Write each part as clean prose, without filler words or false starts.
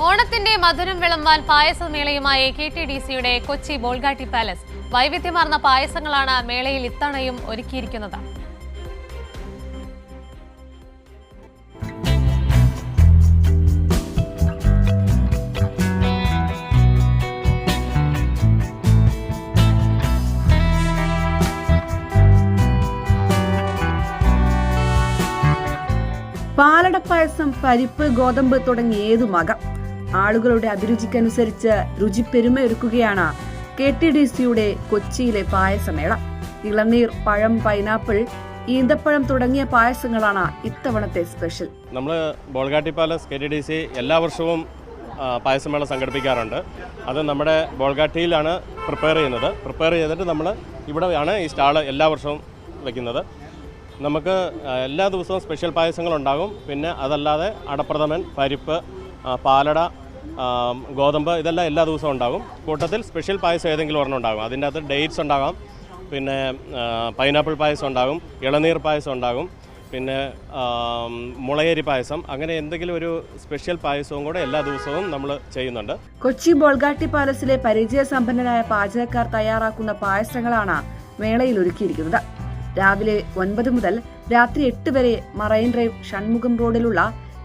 ഓണത്തിന്റെ മധുരം വിളമ്പാൻ പായസമേളയുമായി KTDCയുടെ കൊച്ചി ബോൾഗാട്ടി പാലസ് വൈവിധ്യമാർന്ന പായസങ്ങളാണ് മേളയിൽ ഇത്തവണയും ഒരുക്കിയിരിക്കുന്നത്. പാലടപ്പായസം, പരിപ്പ്, ഗോതമ്പ് തുടങ്ങി ഏതുമാകാം. ആളുകളുടെ അഭിരുചിക്കനുസരിച്ച് രുചിപ്പെരുമയൊരുക്കുകയാണ് KTDCയുടെ കൊച്ചിയിലെ പായസമേള. ഇളനീർ, പഴം, പൈനാപ്പിൾ, ഈന്തപ്പഴം തുടങ്ങിയ പായസങ്ങളാണ് ഇത്തവണത്തെ സ്പെഷ്യൽ. നമ്മൾ ബോൾഗാട്ടി പാലസ് KTDC എല്ലാ വർഷവും പായസമേള സംഘടിപ്പിക്കാറുണ്ട്. അത് നമ്മുടെ ബോൾഗാട്ടിയിലാണ് പ്രിപ്പയർ ചെയ്തിട്ട് നമ്മൾ ഇവിടെയാണ് ഈ സ്റ്റാൾ എല്ലാ വർഷവും വയ്ക്കുന്നത്. നമുക്ക് എല്ലാ ദിവസവും സ്പെഷ്യൽ പായസങ്ങളുണ്ടാകും. പിന്നെ അതല്ലാതെ അടപ്രഥമൻ, പരിപ്പ്, പാലട, ഗോതമ്പ് ഇതെല്ലാം എല്ലാ ദിവസവും ഉണ്ടാകും. കൂട്ടത്തിൽ സ്പെഷ്യൽ പായസം ഏതെങ്കിലും ഒരെണ്ണം ഉണ്ടാകും. അതിൻ്റെ അകത്ത് ഡേറ്റ്സ് ഉണ്ടാകാം, പിന്നെ പൈനാപ്പിൾ പായസം ഉണ്ടാകും, ഇളനീർ പായസം ഉണ്ടാകും, പിന്നെ മുളയരി പായസം, അങ്ങനെ എന്തെങ്കിലും ഒരു സ്പെഷ്യൽ പായസവും കൂടെ എല്ലാ ദിവസവും നമ്മൾ ചെയ്യുന്നുണ്ട്. കൊച്ചി ബോൾഗാട്ടി പാലസിലെ പരിചയസമ്പന്നരായ പാചകക്കാർ തയ്യാറാക്കുന്ന പായസങ്ങളാണ് മേളയിൽ ഒരുക്കിയിരിക്കുന്നത്. രാവിലെ 9 മുതൽ രാത്രി 8 വരെ മറൈൻ ഡ്രൈവ് ഷൺമുഖം റോഡിലുള്ള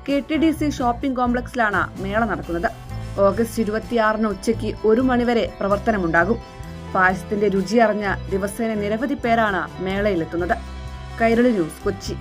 KTDC ഷോപ്പിംഗ് കോംപ്ലക്സിലാണ് മേള നടക്കുന്നത്. ഓഗസ്റ്റ് 26 ഉച്ചയ്ക്ക് 1 മണിവരെ പ്രവർത്തനമുണ്ടാകും. പായസത്തിന്റെ രുചി അറിഞ്ഞ ദിവസേന നിരവധി പേരാണ് മേളയിലെത്തുന്നത്. കൈരളി ന്യൂസ്, കൊച്ചി.